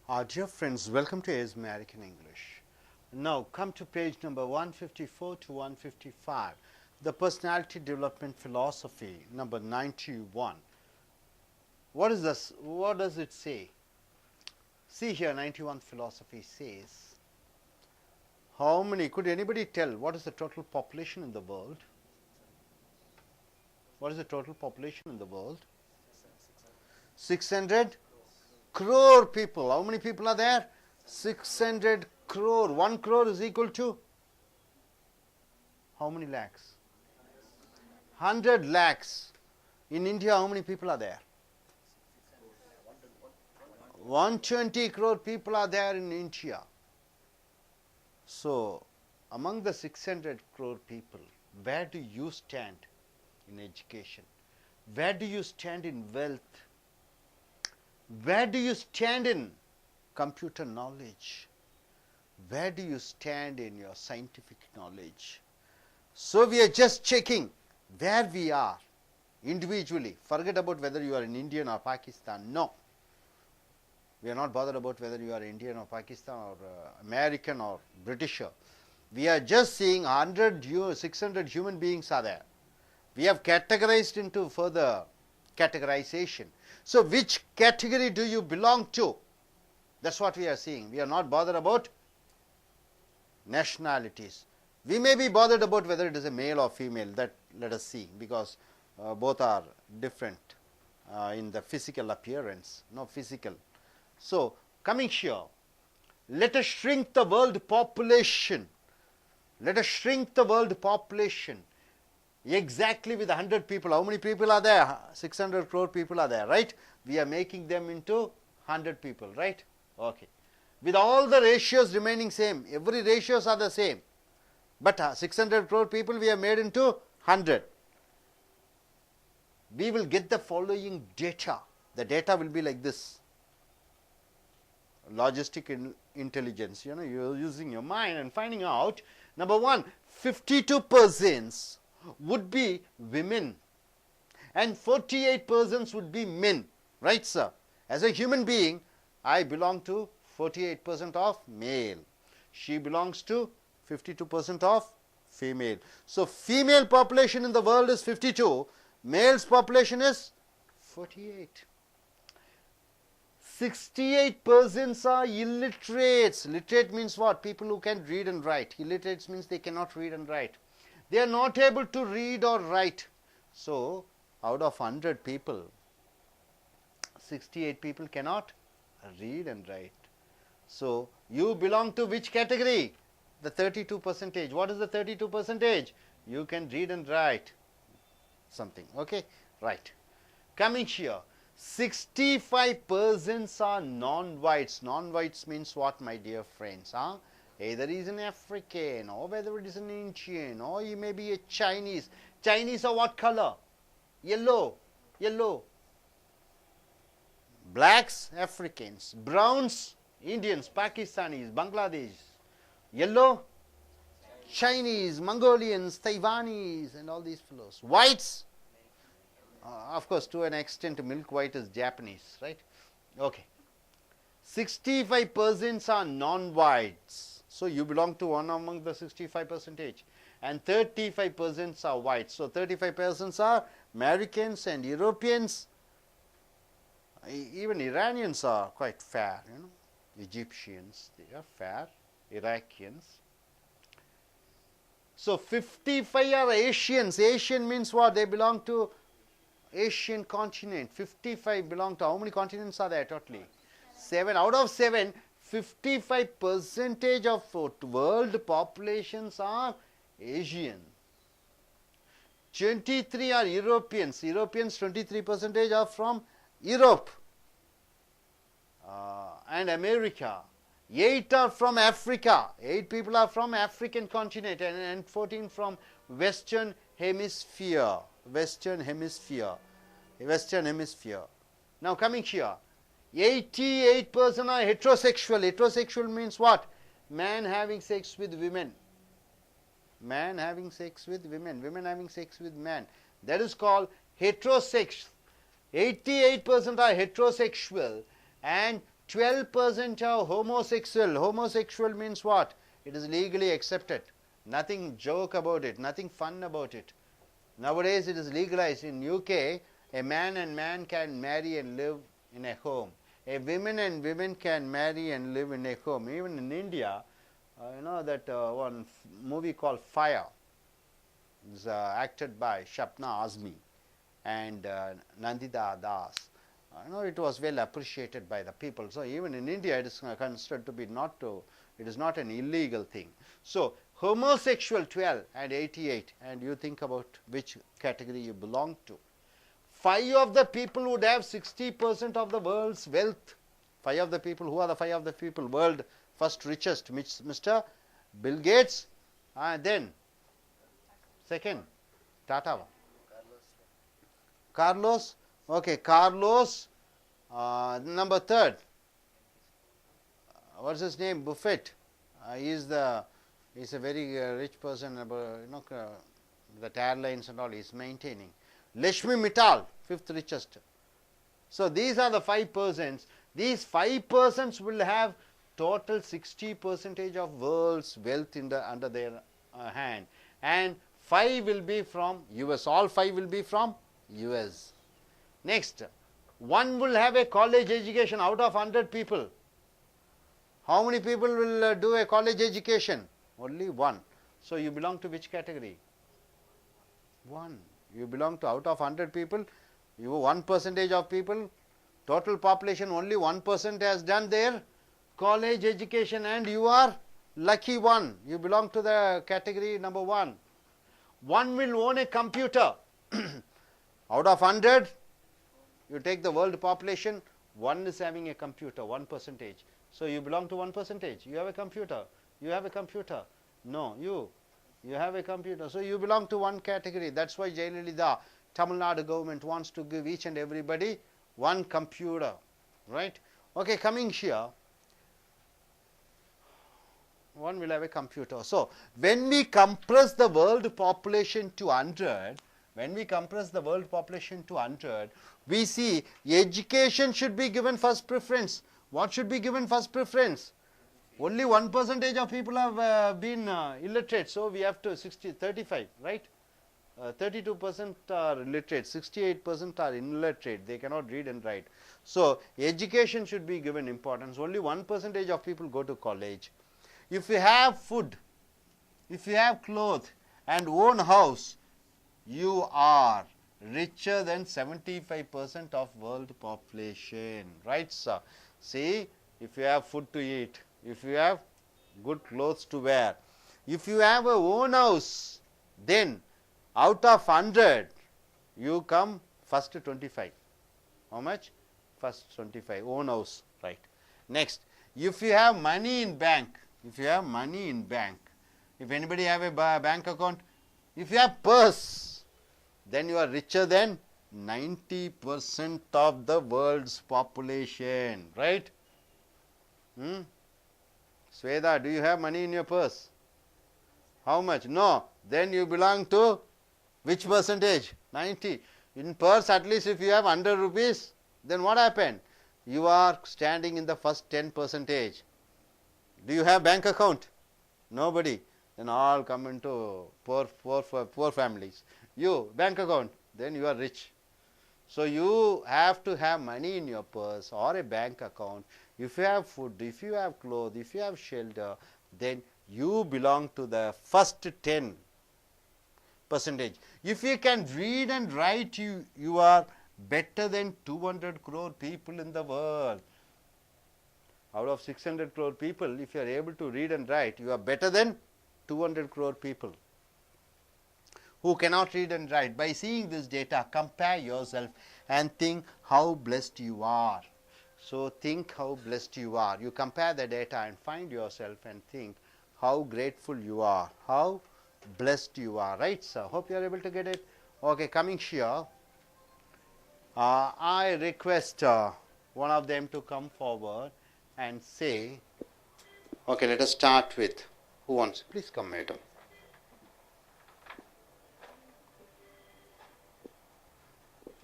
Dear friends, welcome to AS American English. Now come to page number 154 to 155, the personality development philosophy number 91. What is this? What does it say? See here, 91 philosophy says, how many, could anybody tell what is the total population in the world? What is the total population in the world? 600 crore people. How many people are there? 600 crore. 1 crore is equal to how many lakhs? 100 lakhs. In India, how many people are there? 120 crore people are there in India. So, among the 600 crore people, where do you stand in education? Where do you stand in wealth? Where do you stand in computer knowledge? Where do you stand in your scientific knowledge? So, we are just checking where we are individually. Forget about whether you are in India or Pakistan. No. We are not bothered about whether you are Indian or Pakistan or American or Britisher. We are just seeing 600 human beings are there. We have categorized into further categorization. So, which category do you belong to? That is what we are seeing. We are not bothered about nationalities. We may be bothered about whether it is a male or female, that let us see, because both are different in the physical appearance, no physical. So, coming here, let us shrink the world population. Let us shrink the world population exactly with 100 people. How many people are there? 600 crore people are there, right? We are making them into 100 people, right? Okay. With all the ratios remaining same, every ratios are the same. But 600 crore people we have made into 100. We will get the following data. The data will be like this. Logistic intelligence, you know, you are using your mind and finding out. Number one, 52% would be women and 48% would be men, right sir? As a human being, I belong to 48% of male. She belongs to 52% of female. So, female population in the world is 52, male's population is 48. 68% are illiterates. Literate means what? People who can read and write. Illiterates means they cannot read and write. They are not able to read or write. So, out of 100 people, 68 people cannot read and write. So, you belong to which category? The 32%. What is the 32%? You can read and write something. Okay, right. Coming here. 65% are non-whites. Non-whites means what, my dear friends? Either he is an African or whether it is an Indian or he may be a Chinese. Chinese are what color? Yellow. Yellow. Blacks, Africans. Browns, Indians, Pakistanis, Bangladesh. Yellow, Chinese, Mongolians, Taiwanese and all these fellows. Whites, of course, to an extent, milk white is Japanese, right? Okay. 65% are non-whites. So, you belong to one among the 65%. And 35% are whites. So, 35% are Americans and Europeans. Even Iranians are quite fair, you know. Egyptians, they are fair. Iraqians. So, 55 are Asians. Asian means what? They belong to Asian continent. 55 belong to how many continents are there totally? 7. Out of 7, 55% of world populations are Asian. 23 are Europeans. Europeans 23% are from Europe and America. 8 are from Africa. 8 people are from African continent and 14 from Western Hemisphere. Western Hemisphere. Western Hemisphere. Now coming here, 88% are heterosexual. Heterosexual means what? Man having sex with women. Man having sex with women. Women having sex with men. That is called heterosexual. 88% are heterosexual and 12% are homosexual. Homosexual means what? It is legally accepted. Nothing joke about it, nothing fun about it. Nowadays it is legalized. In UK, a man and man can marry and live in a home. A women and women can marry and live in a home. Even in India, you know that one movie called Fire is acted by Shapna Azmi and Nandita Das. You know, it was well appreciated by the people. So even in India, it is considered to be it is not an illegal thing. So homosexual 12 and 88, and you think about which category you belong to. 5 of the people would have 60% of the world's wealth. 5 of the people, who are the 5 of the people? World first richest, Mr. Bill Gates, and then second, Tata. Carlos, okay, Carlos, number 3rd, what's his name? Buffett. He's a very rich person, that airlines and all he's maintaining. Lakshmi Mittal, 5th richest. So these are the 5 persons. These 5 persons will have total 60% of world's wealth under their hand, and 5 will be from US. All 5 will be from US. Next, 1 will have a college education out of 100 people. How many people will do a college education? Only 1. So you belong to which category? 1. You belong to, out of 100 people, you 1% of people, total population only 1% has done their college education, and you are lucky one. You belong to the category number 1. 1 will own a computer. Out of 100, you take the world population, 1 is having a computer, 1%. So you belong to 1%. You have a computer. You have a computer. No, you have a computer. So you belong to 1 category. That's why Jayalalitha, Tamil Nadu government wants to give each and everybody 1 computer, right? Okay, coming here, 1 will have a computer. So when we compress the world population to 100, we see education should be given first preference. What should be given first preference? Only 1% of people have been illiterate, so we have to 35, right? 32% are illiterate, 68% are illiterate, they cannot read and write. So education should be given importance. Only 1% of people go to college. If you have food, if you have clothes and own house, you are richer than 75% of world population, right sir? See, if you have food to eat, if you have good clothes to wear, if you have a own house, then out of 100, you come first 25. How much? First 25, own house, right? Next, if you have money in bank, if anybody have a bank account, if you have purse, then you are richer than 90% of the world's population, right? Sweda, do you have money in your purse? How much? No. Then you belong to which percentage? 90. In purse, at least if you have 100 rupees, then what happened? You are standing in the first 10%. Do you have bank account? Nobody. Then all come into poor families. You, bank account, then you are rich. So you have to have money in your purse or a bank account. If you have food, if you have clothes, if you have shelter, then you belong to the first 10%. If you can read and write, you are better than 200 crore people in the world. Out of 600 crore people, if you are able to read and write, you are better than 200 crore people who cannot read and write. By seeing this data, compare yourself and think how blessed you are. So think how blessed you are. You compare the data and find yourself and think how grateful you are, how blessed you are. Right, sir? Hope you are able to get it. Okay, coming here, I request one of them to come forward and say, okay, let us start with, who wants? Please come, madam.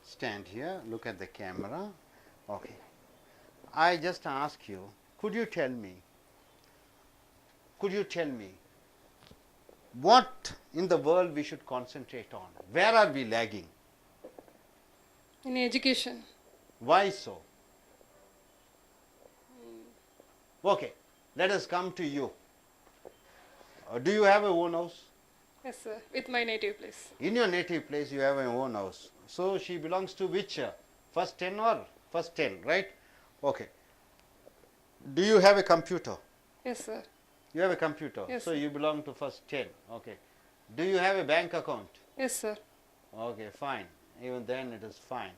Stand here, look at the camera. Okay. I just ask you, could you tell me what in the world we should concentrate on? Where are we lagging? In education. Why so? Okay, let us come to you. Do you have a own house? Yes, sir. With my native place. In your native place, you have a own house. So she belongs to which? First 10 or first 10, right? Okay. Do you have a computer? Yes, sir. You have a computer. Yes, so sir. you belong to first 10. Okay. Do you have a bank account? Yes, sir. Okay, fine. Even then it is fine.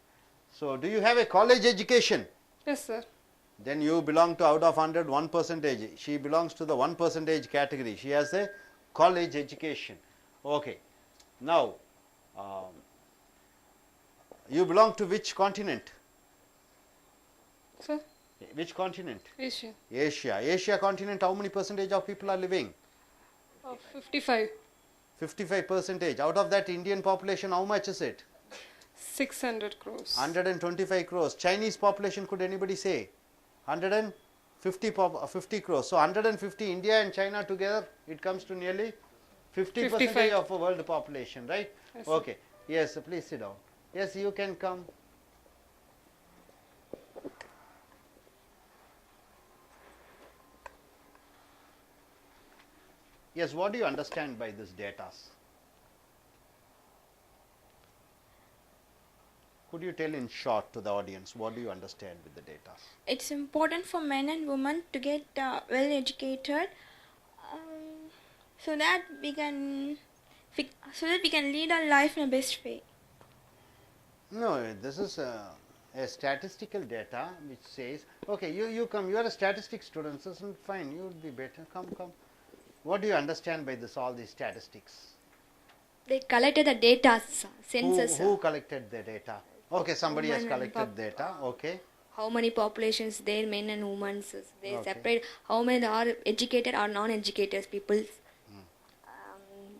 So do you have a college education? Yes, sir. Then you belong to out of 100, 1%. She belongs to the 1% category. She has a college education. Okay. Now, you belong to which continent? Sir? Which continent? Asia. Asia. Asia continent, how many percentage of people are living? 55. 55%. Out of that, Indian population, how much is it? 600 crores. 125 crores. Chinese population, could anybody say? 50 crores. So 150, India and China together, it comes to nearly 50% 55. of the world population, right? Yes, Okay. Yes, please sit down. Yes, you can come. Yes, what do you understand by this data? Could you tell in short to the audience, what do you understand with the data? It's important for men and women to get well educated, so that we can lead our life in a best way. No, this is a statistical data which says, okay, you come, you are a statistics student, so fine, you would be better, come. What do you understand by this, all these statistics? They collected the data, census. Who collected the data? Okay, somebody has Women and collected data, okay. How many populations there, men and women. They Okay. separate how many are educated or non-educated people.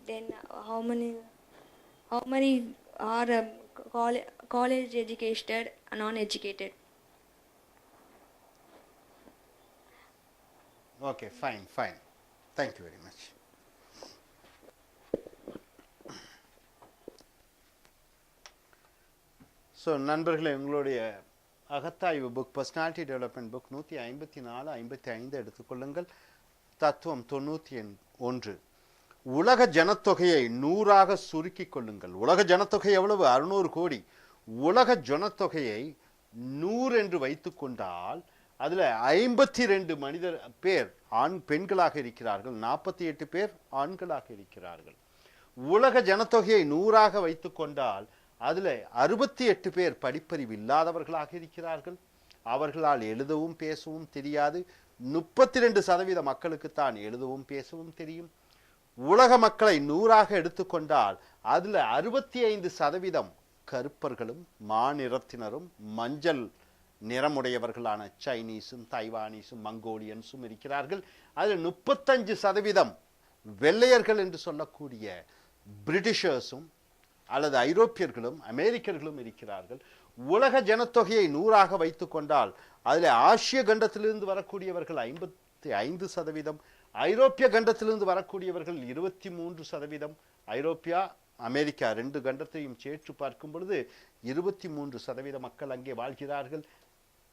Then how many are college educated or non-educated. Okay, fine. Thank you very much. So நண்பர்களே, உங்களுடைய அகத்தாய்வு book, personality development book 154, 55 எடுத்துக்கொள்ளுங்கள். தத்துவம் 91. உலக ஜனத்தொகையை 100ஆக சுருக்கிக் கொள்ளுங்கள். உலக ஜனத்தொகை எவ்வளவு? 600 கோடி. உலக ஜனத்தொகையை 100 என்று வைத்துக் கொண்டால் அதில் 52 பேர் பெண்களாக இருக்கிறார்கள், 48 பேர் ஆண்களாக இருக்கிறார்கள். உலக ஜனத்தொகையை 100ஆக வைத்துக் கொண்டால் அதில் 68 பேர் படிப்பறிவு இல்லாதவர்களாக இருக்கிறார்கள். அவர்களால் எழுதவும் பேசவும் தெரியாது. 32% மக்களுக்குத்தான் எழுதவும் பேசவும் தெரியும். உலக மக்களை 100ஆக எடுத்துக்கொண்டால் அதில் 65% கருப்பர்களும் மாநிறத்தினரும் மஞ்சள் நிறமுடையவர்களான சைனீஸும் தைவானீஸும் மங்கோலியன்ஸும் இருக்கிறார்கள். அதில் 35% வெள்ளையர்கள் என்று சொல்லக்கூடிய பிரிட்டிஷர்ஸும் அல்லது ஐரோப்பியர்களும் அமெரிக்கர்களும் இருக்கிறார்கள். உலக ஜனத்தொகையை 100ஆக வைத்துக் கொண்டால் அதில் ஆசிய கண்டத்திலிருந்து வரக்கூடியவர்கள் 55%, ஐரோப்பிய கண்டத்திலிருந்து வரக்கூடியவர்கள் 23%, ஐரோப்பியா அமெரிக்கா 2 கண்டத்தையும் சேர்த்து பார்க்கும் பொழுது 23% மக்கள் அங்கே வாழ்கிறார்கள்.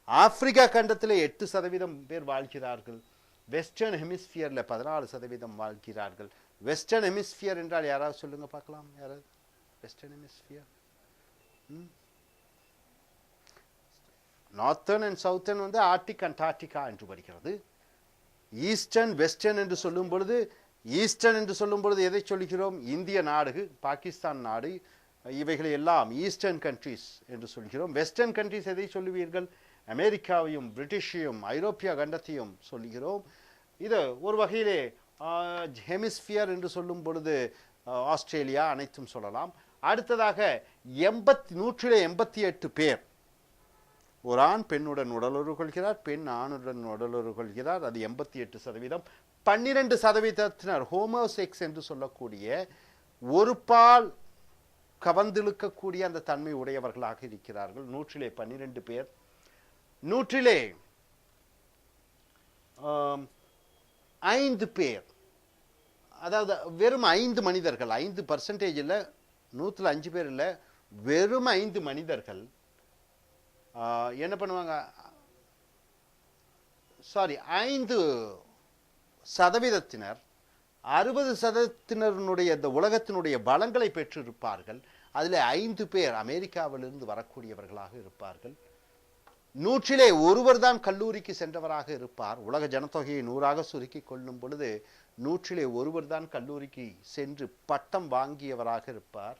ஆப்பிரிக்கா கண்டத்தில் 8% பேர் வாழ்கிறார்கள். வெஸ்டர்ன் ஹெமிஸ்பியரில் 14% வாழ்கிறார்கள். வெஸ்டர்ன் ஹெமிஸ்பியர் என்றால் யாராவது சொல்லுங்க பார்க்கலாம். யாராவது western hemisphere? Northern and southern வந்து ஆர்டிக் அண்டார்டிகா என்று வருகிறது. ஈஸ்டர்ன் வெஸ்டர்ன் என்று சொல்லும் பொழுது, ஈஸ்டர்ன் என்று சொல்லும் பொழுது எதை சொல்கிறோம்? இந்திய நாடு, பாகிஸ்தான் நாடு, இவைகளை எல்லாம் ஈஸ்டர்ன் கண்ட்ரீஸ் என்று சொல்கிறோம். வெஸ்டர்ன் கண்ட்ரீஸ் எதை சொல்லுவீர்கள்? அமெரிக்காவையும் பிரிட்டிஷையும் ஐரோப்பிய கண்டத்தையும் சொல்கிறோம். இது ஒரு வகையிலே ஹெமிஸ்பியர் என்று சொல்லும் பொழுது ஆஸ்திரேலியா அனைத்தும் சொல்லலாம். அடுத்ததாக 188 பேர், ஒரு ஆண் பெண்ணுடன் உடலுறவு கொள்கிறார், பெண் ஆணுடன் உடலுறவு கொள்கிறார், அது 88%. 12% ஹோமோசெக்ஸ் என்று சொல்லக்கூடிய ஒரு பால் கவர்ந்திழுக்கக்கூடிய அந்த தன்மை உடையவர்களாக இருக்கிறார்கள். 100 12 பேர். 100 5 பேர், அதாவது வெறும் 5 மனிதர்கள், 5% 100ல் 5 பேர் இல்லை, வெறும் 5 மனிதர்கள் என்ன பண்ணுவாங்க, சாரி 5% 60% இந்த உலகத்தினுடைய வளங்களை பெற்றிருப்பார்கள். அதில் 5 பேர் அமெரிக்காவிலிருந்து வரக்கூடியவர்களாக இருப்பார்கள். 100ல் 1 தான் கல்லூரிக்கு சென்றவராக இருப்பார். உலக ஜனத்தொகையை 100ஆக சுருக்கி கொள்ளும் பொழுது 100ல் 1 தான் கல்லூரிக்கு சென்று பட்டம் வாங்கியவராக இருப்பார்.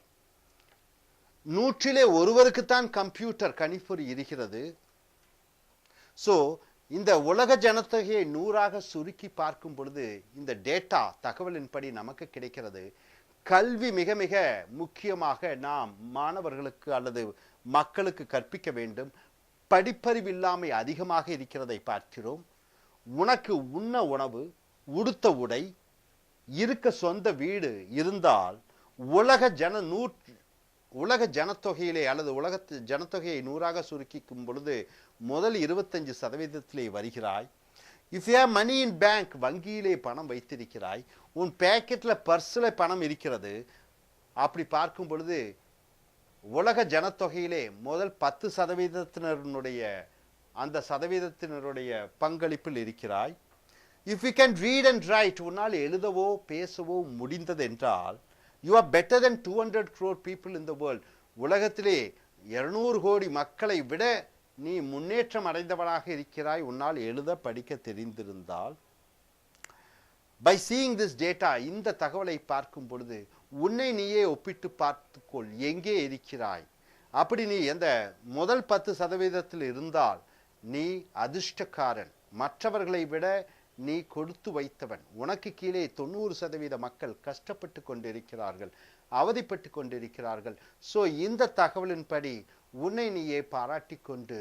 100ல் 1 கம்ப்யூட்டர் கணிப்பொறி இருக்கிறது. ஸோ இந்த உலக ஜனத்தொகையை 100ஆக சுருக்கி பார்க்கும் பொழுது இந்த டேட்டா தகவலின்படி நமக்கு கிடைக்கிறது. கல்வி மிக மிக முக்கியமாக நாம் மாணவர்களுக்கு அல்லது மக்களுக்கு கற்பிக்க வேண்டும். படிப்பறிவில்லாமை அதிகமாக இருக்கிறதை பார்க்கிறோம். உனக்கு உண்ண உணவு, உடுத்த உடை, இருக்க சொந்த வீடு இருந்தால் உலக ஜனத்தொகையிலே அல்லது உலகத்து ஜனத்தொகையை 100ஆக சுருக்கிக்கும் பொழுது முதல் 25%லே வருகிறாய். If you have money in bank, வங்கியிலே பணம் வைத்திருக்கிறாய், உன் பேக்கெட்ல பர்ஸில் பணம் இருக்கிறது. அப்படி பார்க்கும் பொழுது உலக ஜனத்தொகையிலே முதல் 10%-னுடைய அந்த சதவீதத்தினருடைய பங்களிப்பில் இருக்கிறாய். If you can read and right, உன்னால் எழுதவோ பேசவோ முடிந்தது என்றால் you are better than 200 crore people in the world. உலகத்திலே 200 கோடி மக்களை விட நீ முன்னேற்றம் அடைந்தவனாக இருக்கிறாய், உன்னால் எழுத படிக்க தெரிந்திருந்தால். by seeing this data, இந்த தகவலை பார்க்கும் பொழுது உன்னை நீயே ஒப்பிட்டு பார்த்துக்கொள், எங்கே இருக்கிறாய். அப்படி நீ எந்த முதல் 10% இருந்தால் நீ அதிர்ஷ்டக்காரன், மற்றவர்களை விட நீ கொடுத்து வைத்தவன். உனக்கு கீழே 90% மக்கள் கஷ்டப்பட்டு கொண்டிருக்கிறார்கள், அவதிப்பட்டு கொண்டிருக்கிறார்கள். ஸோ இந்த தகவலின்படி உன்னை நீயே பாராட்டி கொண்டு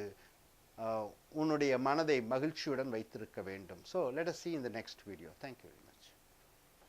உன்னுடைய மனதை மகிழ்ச்சியுடன் வைத்திருக்க வேண்டும். So let us see in the next video. Thank you very much.